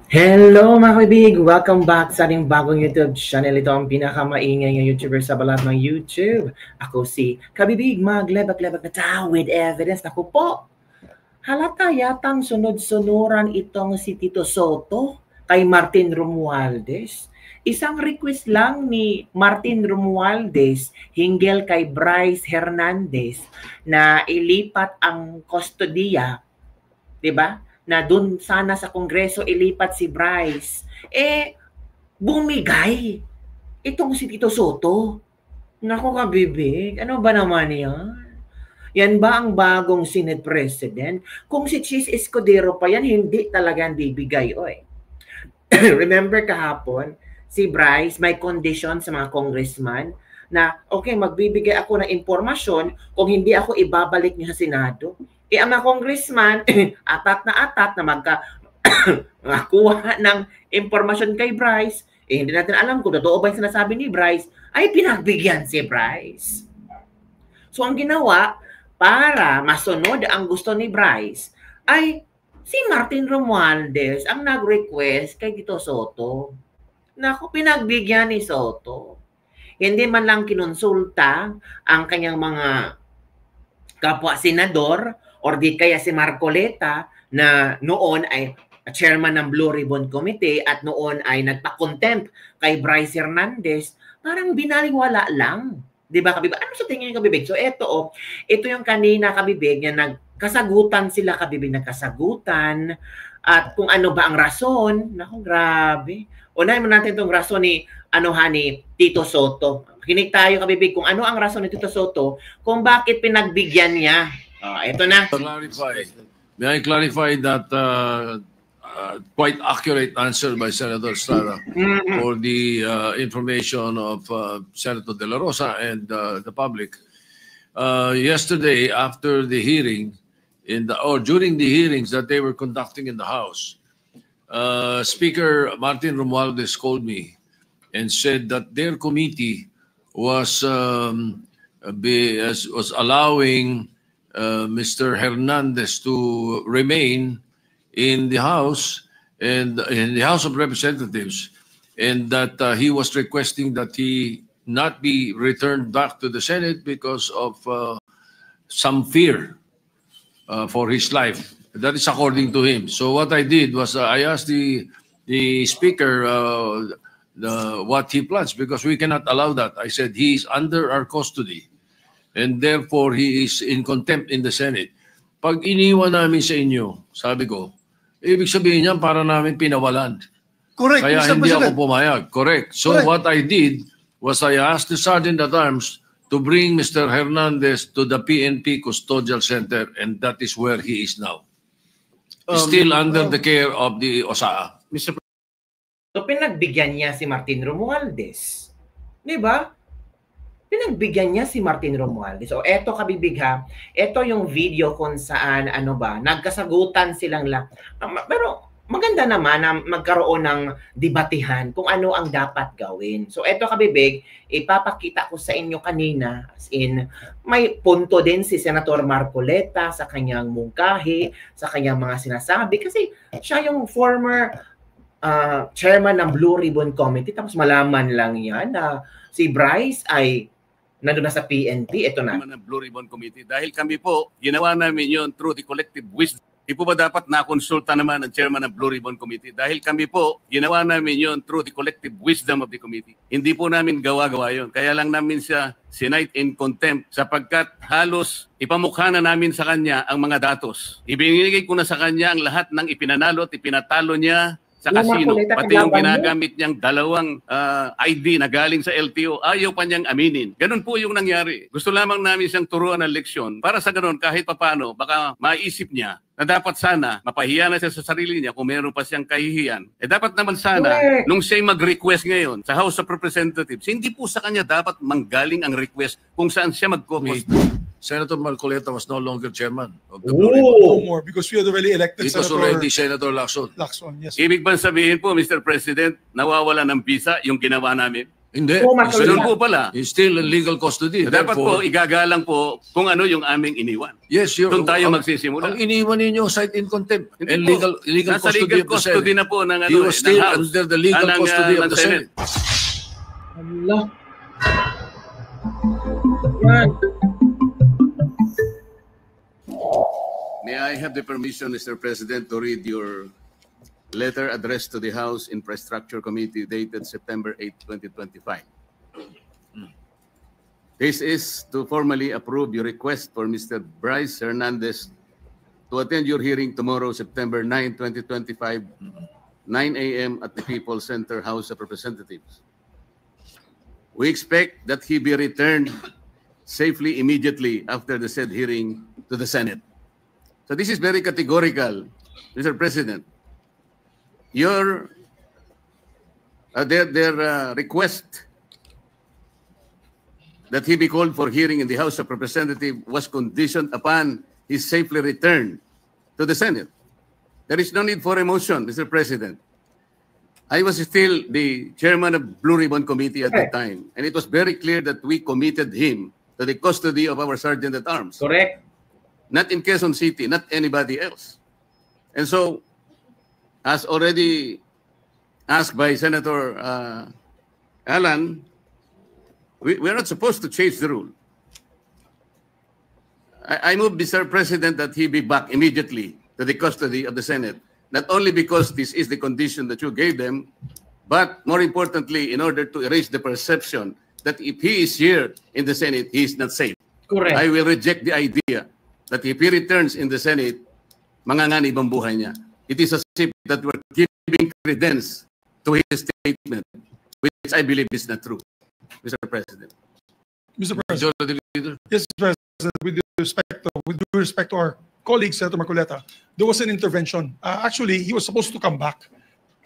Hello mga kaibig! Welcome back sa ating bagong YouTube channel. Ito ang pinakamaingay ng YouTuber sa balat ng YouTube. Ako si Kabibig, maglebak-lebak na tao with evidence. Naku po, halata yatang sunod-sunuran itong si Tito Soto kay Martin Romualdez. Isang request lang ni Martin Romualdez hinggil kay Bryce Hernandez na ilipat ang kustodiya, 'di ba? Na doon sana sa Kongreso ilipat si Bryce. Bumigay itong si Tito Soto. Naku kabibig, ano ba naman yan? Yan ba ang bagong Senate President? Kung si Chis Escudero pa yan, hindi talagang bibigay. Oy. Remember kahapon, si Bryce may condition sa mga congressman na okay, magbibigay ako ng impormasyon kung hindi ako ibabalik niya sa Senado. Ang mga congressman, atat na makakuha ng impormasyon kay Bryce, hindi natin alam kung totoo ba yung sinasabi ni Bryce, ay pinagbigyan si Bryce. So ang ginawa, para masunod ang gusto ni Bryce, ay si Martin Romualdez ang nag-request kay Tito Soto. Naku, pinagbigyan ni Soto. Hindi man lang kinonsulta ang kanyang mga kapwa-senador or di kaya si Marcoleta na noon ay chairman ng Blue Ribbon Committee at noon ay nagpa-contempt kay Bryce Hernandez, parang binaliwala lang. 'Di ba, Kabibig? Ano sa tingin niyo, Kabibig? So ito yung kanina, Kabibig, na nagkasagutan sila, Kabibig, nagkasagutan at kung ano ba ang rason. Naku, grabe. Unahin mo natin itong rason ni Tito Soto. Kinig tayo, Kabibig, kung ano ang rason ni Tito Soto kung bakit pinagbigyan niya. Ito na. May I clarify that quite accurate answer by Senator Estrada for the information of Senator De La Rosa and the public. Yesterday, after the hearing, during the hearings that they were conducting in the House, Speaker Martin Romualdez called me and said that their committee was allowing Mr. Hernandez to remain in the House and in the House of Representatives, and that he was requesting that he not be returned back to the Senate because of some fear for his life. That is according to him. So what I did was I asked the Speaker what he plans, because we cannot allow that. I said he is under our custody, and therefore he is in contempt in the Senate. Pag iniwan namin sa inyo, sabi ko, ibig sabihin niyan para namin pinawalan. Correct. Kaya hindi ako pumayag. Correct. So what I did was I asked the Sergeant at Arms to bring Mr. Hernandez to the PNP Custodial Center, and that is where he is now. Still under the care of the OSAA. Mr. So pinagbigyan niya si Martin Romualdez. Di ba? Pinagbigyan niya si Martin Romualdez. So eto, Kabibig, ha, eto yung video kung saan nagkasagutan silang pero maganda naman na magkaroon ng debatihan kung ano ang dapat gawin. So eto, Kabibig, ipapakita ko sa inyo kanina, as in may punto din si Senator Marcoleta sa kanyang mungkahi, sa kanyang mga sinasabi, kasi siya yung former chairman ng Blue Ribbon Committee, tapos malaman lang yan na si Bryce ay nandun na sa PNP. Ito na. Blue Ribbon Committee. Dahil kami po, ginawa namin yun through the collective wisdom. Di po ba dapat nakonsulta naman ang chairman ng Blue Ribbon Committee? Dahil kami po, ginawa namin yun through the collective wisdom of the committee. Hindi po namin gawa-gawa yun. Kaya lang namin siya cite in contempt sapagkat halos ipamukha na namin sa kanya ang mga datos. Ibinigay ko na sa kanya ang lahat ng ipinanalo at ipinatalo niya sa casino, pati yung ginagamit niyang dalawang ID na galing sa LTO, ayaw pa niyang aminin. Ganun po yung nangyari. Gusto lamang namin siyang turuan ng leksyon para sa ganun kahit papano baka maisip niya na dapat sana mapahiya na siya sa sarili niya kung meron pa siyang kahihiyan. Dapat naman sana, nung siya'y mag-request ngayon sa House of Representatives, hindi po sa kanya dapat manggaling ang request kung saan siya mag-focus. Senator Marcoleta was no longer chairman of the Blue Ribbon. No more, because we had already elected It was already Senator Lacson. Lacson, yes. Ibig bang sabihin po, Mr. President, nawawala ng visa yung ginawa namin? Hindi. Oo, He's matuloy Doon na. po pala. He's still in legal custody. Dapat po, Therefore, igagalang po kung ano yung aming iniwan. yes, you're, Doon tayo ang magsisimula. iniwan ninyo site in contempt Hindi and po. legal Nasa custody legal of the custody Senate. na po ng, He was still ng House. under the legal ng, custody of ng the Senate. Hala. Yan. May I have the permission, Mr. President, to read your letter addressed to the House Infrastructure Committee dated September 8, 2025. This is to formally approve your request for Mr. Bryce Hernandez to attend your hearing tomorrow, September 9, 2025, 9 a.m. at the People's Center House of Representatives. We expect that he be returned safely immediately after the said hearing to the Senate. So this is very categorical, Mr. President. Your their request that he be called for hearing in the House of Representatives was conditioned upon his safely return to the Senate. There is no need for a motion, Mr. President. I was still the chairman of Blue Ribbon Committee at the time, and it was very clear that we committed him to the custody of our Sergeant at Arms. Correct. Not in Quezon City, not anybody else. And so, as already asked by Senator Alan, we're not supposed to change the rule. I move, Mr. President, that he be back immediately to the custody of the Senate, not only because this is the condition that you gave them, but more importantly, in order to erase the perception that if he is here in the Senate, he is not safe. Correct. I will reject the idea that if he returns in the Senate, manganganib ang buhay niya. It is as if that we're giving credence to his statement, which I believe is not true, Mr. President. Mr. President. Majority Leader. Yes, Mr. President, with due respect to our colleague, Senator Marcoleta, there was an intervention. Actually, he was supposed to come back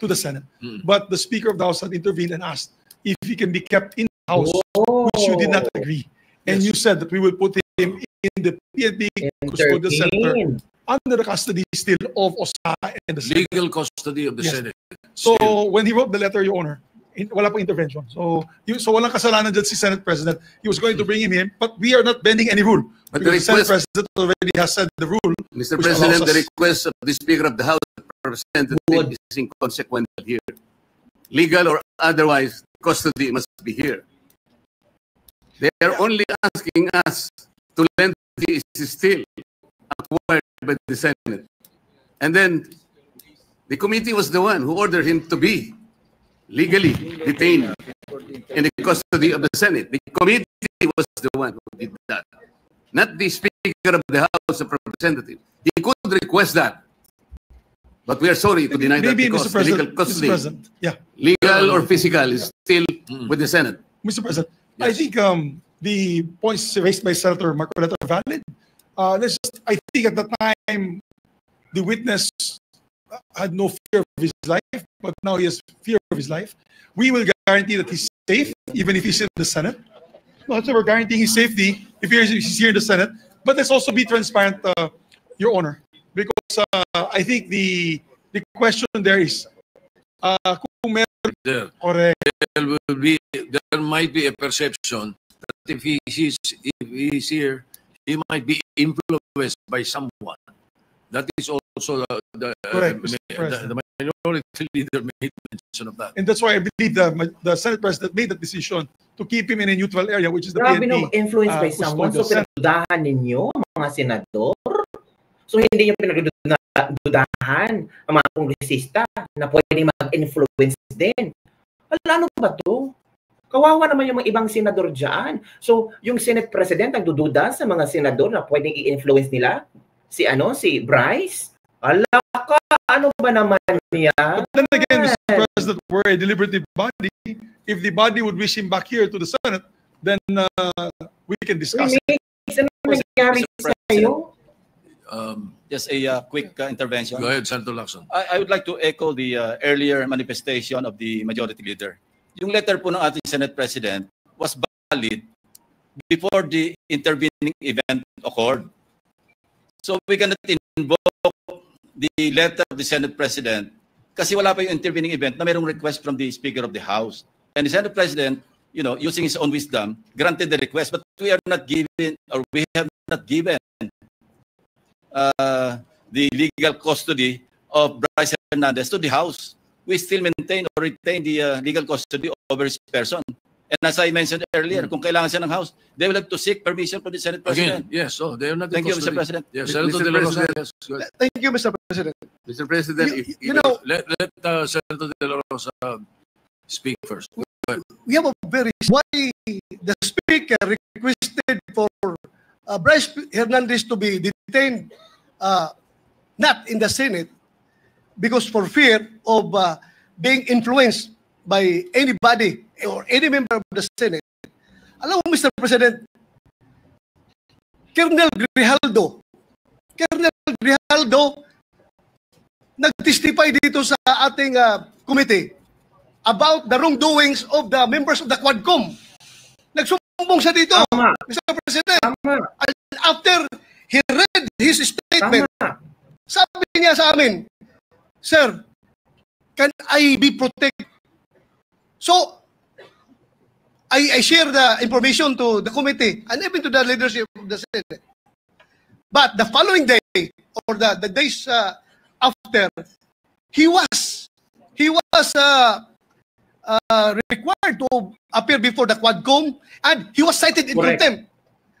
to the Senate, but the Speaker of the House had intervened and asked if he can be kept in the House, which you did not agree. And you said that we will put him in the PNP Custodial Center under the custody still of OSA and the Senate. Legal custody of the Yes. Senate. So Still. when he wrote the letter, Your Honor, wala pang intervention. So walang kasalanan dyan si Senate President. He was going to bring him in, but we are not bending any rule. But Because the the Senate President already has said the rule. Mr. which President, allows the us- request of the Speaker of the House of Representatives is inconsequential here. Legal or otherwise, custody must be here. They are only asking us to lend the still acquired by the Senate. And then the committee was the one who ordered him to be legally detained in the custody of the Senate. The committee was the one who did that, not the Speaker of the House of Representatives. He could request that, but we are sorry to deny that Maybe, because Mr. President, legal custody, Mr. President, yeah, legal or physical, is still with the Senate. Mr. President, I think the points raised by Senator Marcoleta are valid. I think at the time, the witness had no fear of his life, but now he has fear of his life. We will guarantee that he's safe, even if he's in the Senate. No, so we're guaranteeing his safety if he's here in the Senate. But let's also be transparent, Your Honor, because I think the question there is, kung meron, There. correct, There might be a perception that if he is here, he might be influenced by someone. That is also Correct, Mr. President. the minority leader made mention of that. and that's why I believe the Senate President made that decision to keep him in a neutral area, which is the Grabe PNP. no, influenced by someone. So custodial pinagdudahan ninyo, mga senador. So hindi nyo pinagdudahan ang mga kongresista na pwedeng mag-influence din. Ano ba to? Kawawa naman yung mga ibang senador dyan. So yung Senate President ang dududa sa mga senador na pwedeng i-influence nila si Bryce. Ala ka, ano ba naman niya? But then again, Mr. President, we're a deliberative body. If the body would wish him back here to the Senate, then we can discuss it. Ano nangyari sa'yo? Just a quick intervention. Go ahead, Senator Lacson. I would like to echo the earlier manifestation of the Majority Leader. Yung letter po ng ating Senate President was valid before the intervening event occurred. So we cannot invoke the letter of the Senate President kasi wala pa yung intervening event na mayroong request from the Speaker of the House. And the Senate President using his own wisdom, granted the request, but we are not given, or we have not given the legal custody of Bryce Hernandez to the House. We still maintain or retain the legal custody over his person. And as I mentioned earlier, kung kailangan siya ng House, they will have to seek permission from the Senate President. Again, yes. Oh, they are not. Thank you, Mr. President. Yes, Mr. Senator De La Rosa. President. Yes, go ahead. Thank you, Mr. President. Mr. President, Let Senator De La Rosa speak first. We have a very why the speaker requested for Bryce Hernandez to be detained, not in the Senate, because for fear of being influenced by anybody or any member of the Senate. Alam mo, Mr. President, Colonel Grijaldo nag-testify dito sa ating committee about the wrongdoings of the members of the Quadcom. Nagsumbong siya dito, Tama. Mr. President. Tama. And after he read his statement, Tama. sabi niya sa amin, Sir, can I be protected? So, I share the information to the committee and even to the leadership of the Senate. But the following day, or the days after, he was required to appear before the Quadcom, and he was cited in Correct. contempt.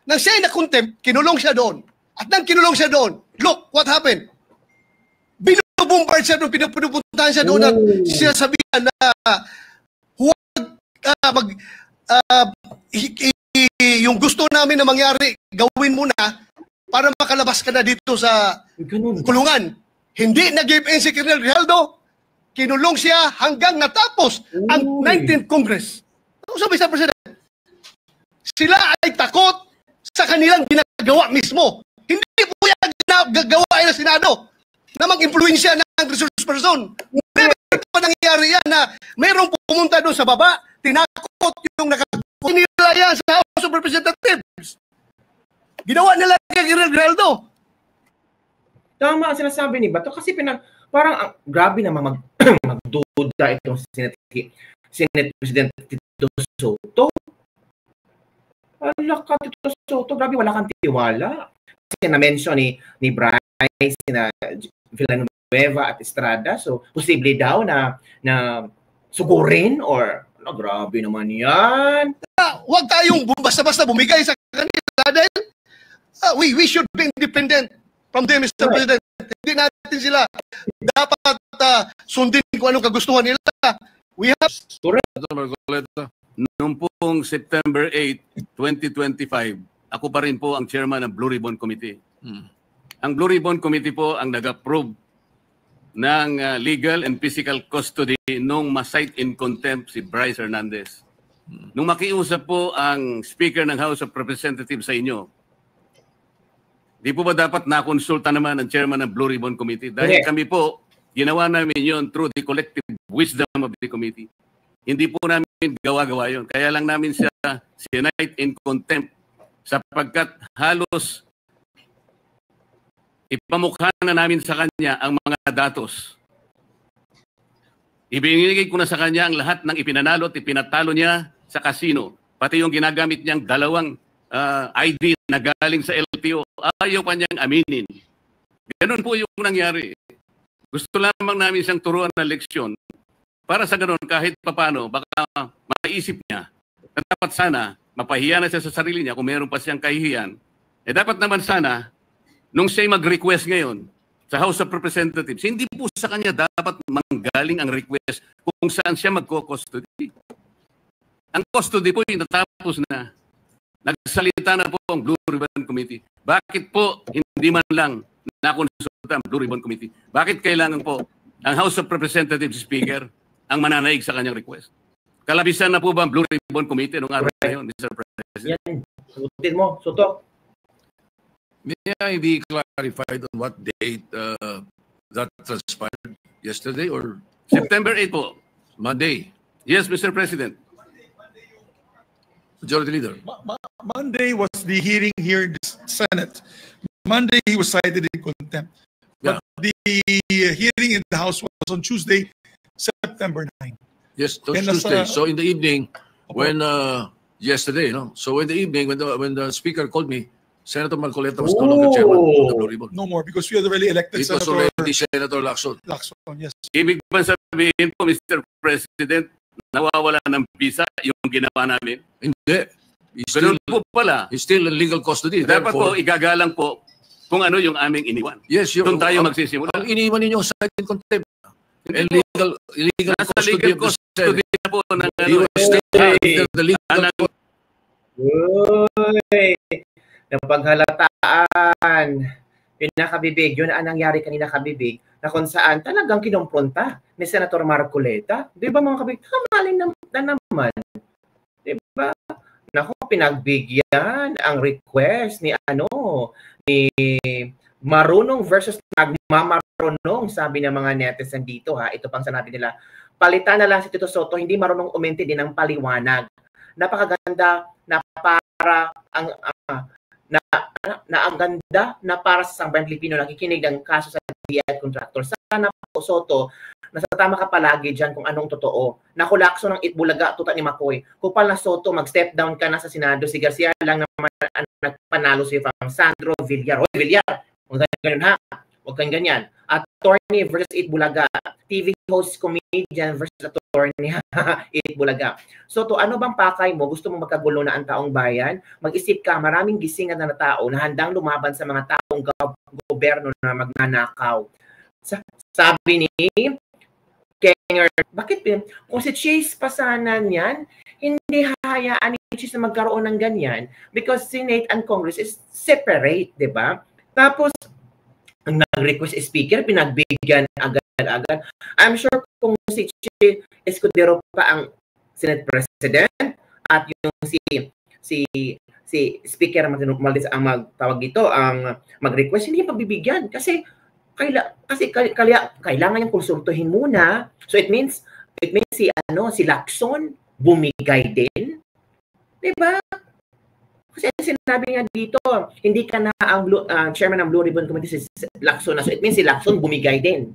Nang siya ay na-contempt, kinulong siya doon. At nang kinulong siya doon, look what happened. Binubumbard siya doon, pinupuntahan siya doon, at sinasabihan na huwag yung gusto namin na mangyari, gawin mo na para makalabas ka na dito sa Ganun. kulungan. Hindi nag-give in si Colonel Grijaldo. Kinulong siya hanggang natapos ang 19th Congress. Ano sabi sa President? Sila ay takot sa kanilang ginagawa mismo. Hindi po yan ginagawa ng Senado na mag-impluensya ng resource person. Never pa nangyayari yan na mayroong pumunta doon sa baba, tinakot yung nila yan sa House of Representatives. Ginawa nila kay Colonel Grijaldo. Tama ang sinasabi ni Bato kasi parang grabe naman magduda itong Senate President Tito Soto. Ala ka, Tito Soto, grabe wala kang tiwala. Kasi na-mention ni Bryce, na Villanueva at Estrada, so posible daw na sugurin or grabe naman yan. Huwag tayong basta-basta bumigay sa kanila dahil we should be independent from them, Mr. President. Hindi natin sila dapat sundin kung anong kagustuhan nila. We have... Senator Marcoleta. noong pong September 8, 2025, ako pa rin po ang chairman ng Blue Ribbon Committee. Ang Blue Ribbon Committee po ang nag-approve ng legal and physical custody nung ma-cite in contempt si Bryce Hernandez. Nung makiusap po ang Speaker ng House of Representatives sa inyo, di po ba dapat nakonsulta naman ang chairman ng Blue Ribbon Committee? Dahil kami po, ginawa namin yun through the collective wisdom of the committee. Hindi po namin gawa-gawa yun. Kaya lang namin siya cite in contempt sapagkat halos ipamukha na namin sa kanya ang mga datos. Ibinigay ko na sa kanya ang lahat ng ipinanalo at ipinatalo niya sa casino. Pati yung ginagamit niyang dalawang ID na galing sa LTO. Ayaw pa niyang aminin. Ganun po yung nangyari. Gusto lamang namin siyang turuan ng leksyon. Para sa ganun, kahit papano, baka maisip niya na dapat sana mapahiya na siya sa sarili niya kung meron pa siyang kahihiyan. Dapat naman sana, nung siya mag-request ngayon sa House of Representatives, hindi po sa kanya dapat manggaling ang request kung saan siya magko-custody. Ang custody po yung natapos na. Nagsalita na po ang Blue Ribbon Committee. Bakit po hindi man lang nakonsulta ang Blue Ribbon Committee? Bakit kailangan po ang House of Representatives Speaker ang mananaig sa kanyang request? Kalabisan na po ba ang Blue Ribbon Committee noong araw na yun, Mr. President? Yan. Sagutin mo, Soto. May I be clarified on what date that transpired? Yesterday or September 8 po. Monday? Yes, Mr. President. Majority Leader. Monday was the hearing here in the Senate. Monday he was cited in contempt. But the hearing in the House was on Tuesday, September 9. Yes, And Tuesday. So in the evening, when yesterday, no? So in the evening, when the speaker called me, Senator Marcoleta was no longer chairman of the Blue Ribbon. No more because we had already elected It was Senator already Senator Lacson. Lacson. Yes. Ibig ba sabihin po, Mr. President, nawawala ng visa yung ginawa namin? Hindi. He's Ganun still, po pala. he's still in legal custody. Dapat po, Therefore, igagalang po kung ano yung aming iniwan. yes, Doon tayo magsisimula. Ang iniwan ninyo sa in contempt. Illegal Nasa custody legal of the custody na po ng He was still under the legal Uy, napaghalataan. Pinakabibig, yun ang nangyari kanina kabibig, na kung saan talagang kinumpronta ni Senator Marcoleta. Di ba mga kabibig? Kamalin na naman. Di ba? Naku, pinagbigyan ang request ni ni marunong versus nagmamarunong, sabi ng mga netizen dito ha. Ito pang sinabi nila. Palitan na lang si Tito Soto, hindi marunong umintindi din ng paliwanag. Napakaganda na para ang ang ganda na para sa sambayan Pilipino nakikinig ng kaso sa DI contractor. Sana po Soto, nasa tama ka palagi dyan kung anong totoo. Nakulakso ng Itbulaga, tuta ni Makoy. Kupal na Soto, mag-step down ka na sa Senado. Si Garcia lang naman ang nagpanalo si Sandro Villar. Hoy, Villar, huwag kang ganyan ha. Huwag kang ganyan. Attorney versus Itbulaga. TV host, comedian versus attorney Itbulaga. Soto, ano bang pakay mo? Gusto mo magkagulo na ang taong bayan? Mag-isip ka, maraming gisingan na tao na handang lumaban sa mga taong gobyerno na magnanakaw. Sabi ni Kenger, bakit kung si Chase Pasanan yan, hindi hahayaan ni Chase na magkaroon ng ganyan because Senate and Congress is separate, di ba? Tapos, ang nag-request speaker, pinagbigyan agad-agad. I'm sure kung si Chase Escudero pa ang Senate President at yung si Speaker Martin Romualdez ang magtawag dito, ang mag-request, hindi pagbibigyan kasi kailangan yung konsultuhin muna. So it means si Lacson bumigay din. 'Di ba? Kasi sinabi niya dito, hindi ka na ang chairman ng Blue Ribbon Committee si Lacson na. So it means si Lacson bumigay din.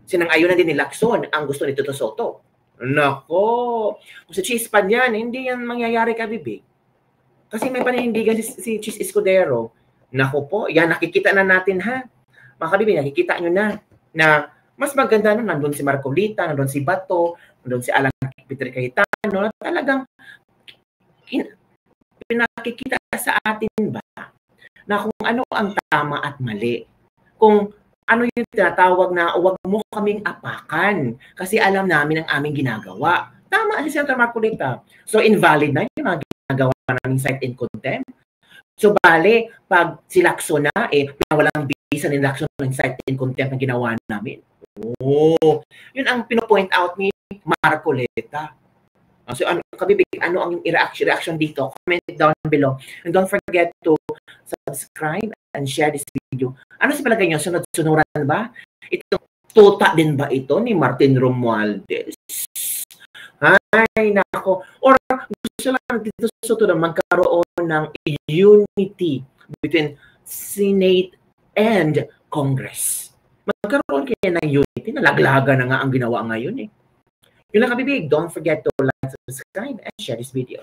Sinang-ayon na din ni Lacson ang gusto ni Tito Soto. Nako, kung sa Chis pa yan, hindi yan mangyayari kabibig. Kasi may paninindigan si Chis Escudero. Nako po, yan nakikita na natin ha. Mga kabibig, nakikita nyo na mas maganda nun, nandun si Marcolita, nandun si Bato, nandun si Alan Peter Cayetano, talagang pinakikita sa atin ba na kung ano ang tama at mali. Kung ano yung tinatawag na huwag mo kaming apakan kasi alam namin ang aming ginagawa. Tama si Senator Marcolita. So invalid na yung mga ginagawa namin cite in contempt. So bale, pag si Lacson na, walang bisa ni Lacson ng cite in contempt na ginawa namin. Oh, yun ang pinopoint out ni Marcolita. So ano kabibig, ano ang reaction dito? Comment down below. And don't forget to subscribe and share this video. Ano sa palagay nyo? Sunod-sunuran ba? Itong tuta din ba ito ni Martin Romualdez? Ay, nako. Or gusto lang dito Soto na magkaroon ng unity between Senate and Congress. Magkaroon kaya ng unity. Nalaglaga na nga ang ginawa ngayon eh. Yun lang kabibig. Don't forget to like, subscribe, and share this video.